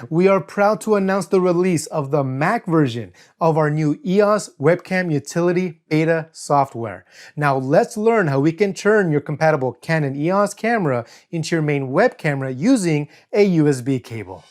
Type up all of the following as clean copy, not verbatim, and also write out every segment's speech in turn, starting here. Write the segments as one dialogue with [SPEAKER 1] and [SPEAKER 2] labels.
[SPEAKER 1] We are proud to announce the release of the Mac version of our new EOS Webcam Utility Beta software. Now let's learn how we can turn your compatible Canon EOS camera into your main web camera using a USB cable.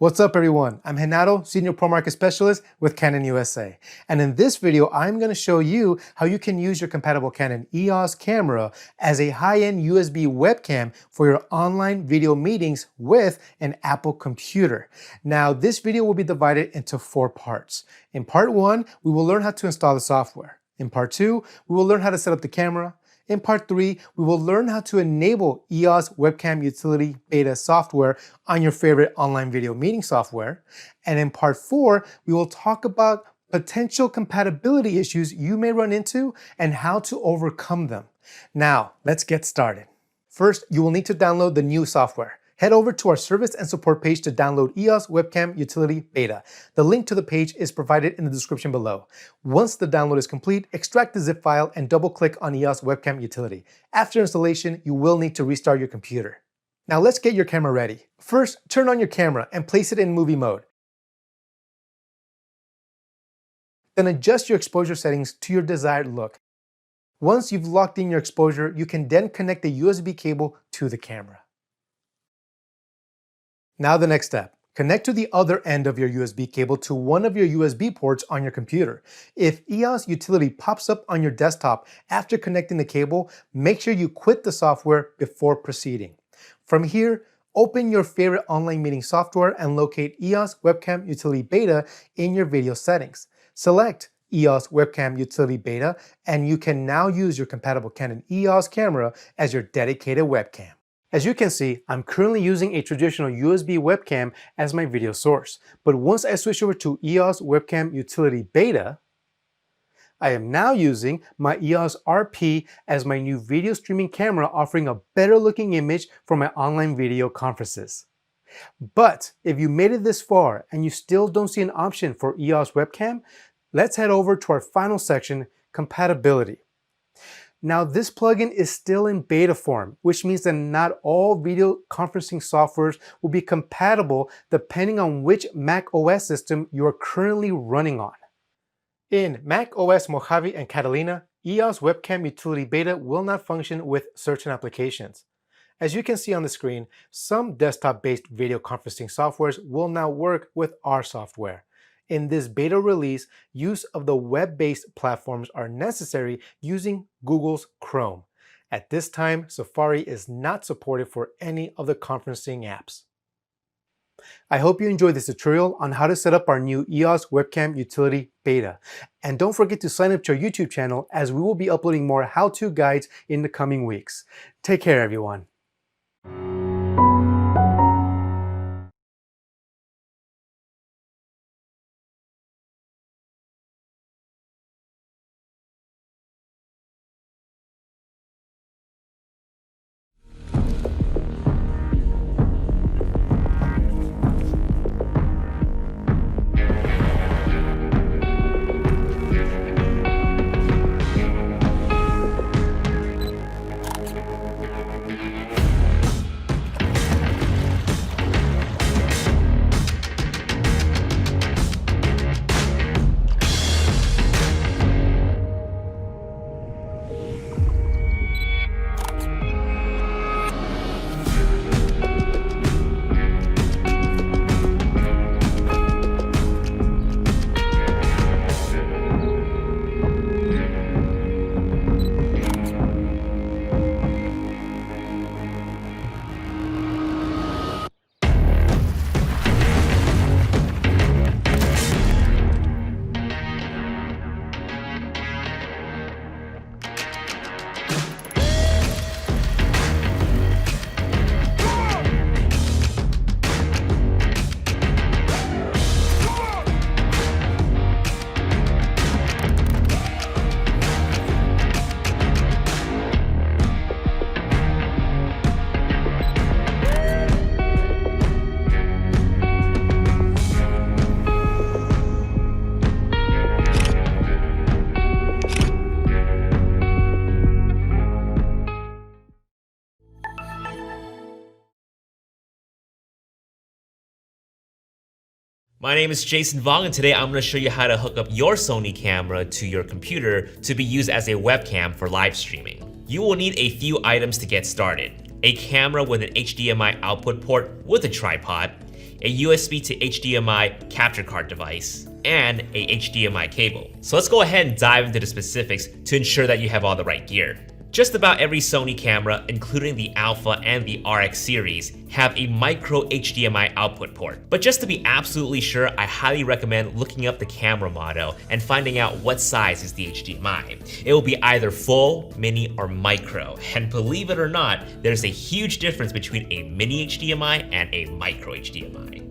[SPEAKER 1] What's up everyone? I'm Renato, Senior Pro Market Specialist with Canon USA. And in this video, I'm going to show you how you can use your compatible Canon EOS camera as a high-end USB webcam for your online video meetings with an Apple computer. Now, this video will be divided into 4 parts. In part 1, we will learn how to install the software. In part 2, we will learn how to set up the camera. In part 3, we will learn how to enable EOS Webcam Utility Beta software on your favorite online video meeting software. And in part 4, we will talk about potential compatibility issues you may run into and how to overcome them. Now, let's get started. First, you will need to download the new software. Head over to our service and support page to download EOS Webcam Utility Beta. The link to the page is provided in the description below. Once the download is complete, extract the zip file and double-click on EOS Webcam Utility. After installation, you will need to restart your computer. Now let's get your camera ready. First, turn on your camera and place it in movie mode. Then adjust your exposure settings to your desired look. Once you've locked in your exposure, you can then connect the USB cable to the camera. Now the next step, connect to the other end of your USB cable to one of your USB ports on your computer. If EOS Utility pops up on your desktop after connecting the cable, make sure you quit the software before proceeding. From here, open your favorite online meeting software and locate EOS Webcam Utility Beta in your video settings. Select EOS Webcam Utility Beta and you can now use your compatible Canon EOS camera as your dedicated webcam. As you can see, I'm currently using a traditional USB webcam as my video source. But once I switch over to EOS Webcam Utility Beta, I am now using my EOS RP as my new video streaming camera, offering a better looking image for my online video conferences. But if you made it this far and you still don't see an option for EOS webcam, let's head over to our final section, compatibility. Now this plugin is still in beta form, which means that not all video conferencing softwares will be compatible depending on which Mac OS system you are currently running on. In Mac OS Mojave and Catalina, EOS Webcam Utility Beta will not function with certain applications. As you can see on the screen, some desktop-based video conferencing softwares will now work with our software. In this beta release, use of the web-based platforms are necessary using Google's Chrome. At this time, Safari is not supported for any of the conferencing apps. I hope you enjoyed this tutorial on how to set up our new EOS Webcam Utility Beta. And don't forget to sign up to our YouTube channel as we will be uploading more how-to guides in the coming weeks. Take care, everyone.
[SPEAKER 2] My name is Jason Vong, and today I'm going to show you how to hook up your Sony camera to your computer to be used as a webcam for live streaming. You will need a few items to get started: a camera with an HDMI output port with a tripod, a USB to HDMI capture card device, and a HDMI cable. So let's go ahead and dive into the specifics to ensure that you have all the right gear. Just about every Sony camera, including the Alpha and the RX series, have a micro HDMI output port. But just to be absolutely sure, I highly recommend looking up the camera model and finding out what size is the HDMI. It will be either full, mini, or micro. And believe it or not, there's a huge difference between a mini HDMI and a micro HDMI.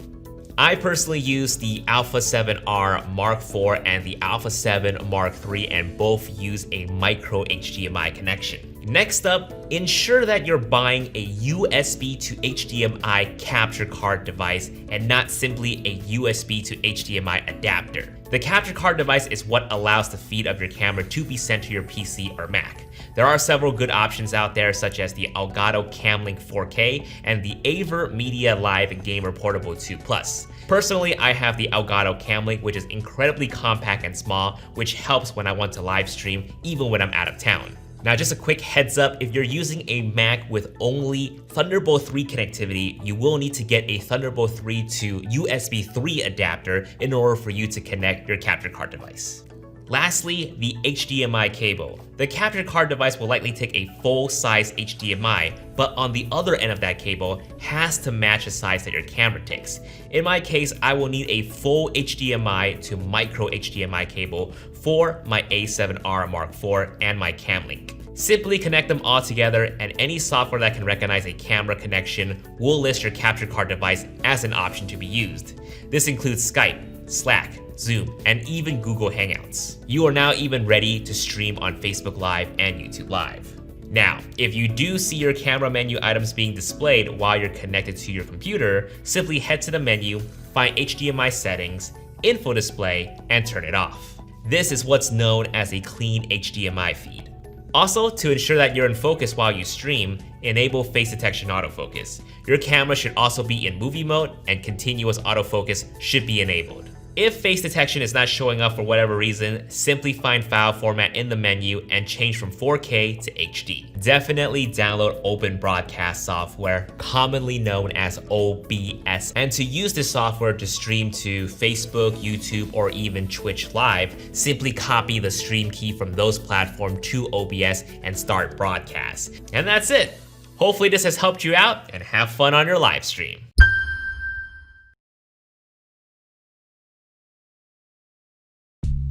[SPEAKER 2] I personally use the Alpha 7R Mark IV and the Alpha 7 Mark III, and both use a micro HDMI connection. Next up, ensure that you're buying a USB to HDMI capture card device and not simply a USB to HDMI adapter. The capture card device is what allows the feed of your camera to be sent to your PC or Mac. There are several good options out there, such as the Elgato Camlink 4K and the Aver Media Live Gamer Portable 2 Plus. Personally, I have the Elgato Camlink, which is incredibly compact and small, which helps when I want to live stream even when I'm out of town. Now, just a quick heads up, if you're using a Mac with only Thunderbolt 3 connectivity, you will need to get a Thunderbolt 3 to USB 3 adapter in order for you to connect your capture card device. Lastly, the HDMI cable. The capture card device will likely take a full-size HDMI, but on the other end of that cable has to match the size that your camera takes. In my case, I will need a full HDMI to micro HDMI cable for my A7R Mark IV and my Camlink. Simply connect them all together, and any software that can recognize a camera connection will list your capture card device as an option to be used. This includes Skype, Slack, Zoom, and even Google Hangouts. You are now even ready to stream on Facebook Live and YouTube Live. Now, if you do see your camera menu items being displayed while you're connected to your computer, simply head to the menu, find HDMI settings, info display, and turn it off. This is what's known as a clean HDMI feed. Also, to ensure that you're in focus while you stream, enable face detection autofocus. Your camera should also be in movie mode, and continuous autofocus should be enabled. If face detection is not showing up for whatever reason, simply find file format in the menu and change from 4K to HD. Definitely download Open Broadcast software, commonly known as OBS. And to use this software to stream to Facebook, YouTube, or even Twitch Live, simply copy the stream key from those platforms to OBS and start broadcast. And that's it. Hopefully this has helped you out, and have fun on your live stream.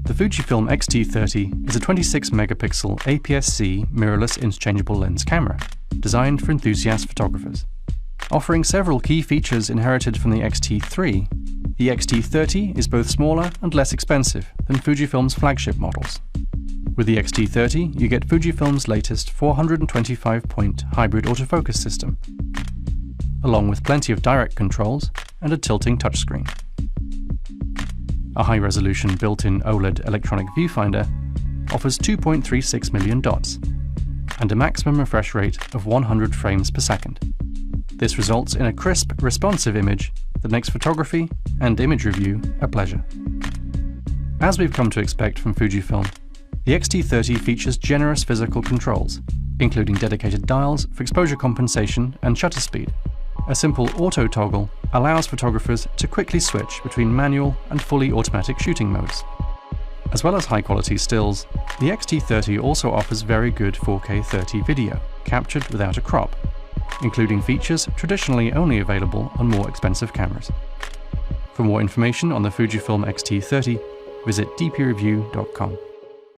[SPEAKER 3] The Fujifilm X-T30 is a 26 megapixel APS-C mirrorless interchangeable lens camera, designed for enthusiast photographers. Offering several key features inherited from the X-T3, the X-T30 is both smaller and less expensive than Fujifilm's flagship models. With the X-T30, you get Fujifilm's latest 425-point hybrid autofocus system, along with plenty of direct controls and a tilting touchscreen. A high-resolution built-in OLED electronic viewfinder offers 2.36 million dots and a maximum refresh rate of 100 frames per second. This results in a crisp, responsive image that makes photography and image review a pleasure. As we've come to expect from Fujifilm, the X-T30 features generous physical controls, including dedicated dials for exposure compensation and shutter speed. A simple auto toggle allows photographers to quickly switch between manual and fully automatic shooting modes. As well as high-quality stills, the X-T30 also offers very good 4K 30 video, captured without a crop, including features traditionally only available on more expensive cameras. For more information on the Fujifilm X-T30, visit dpreview.com.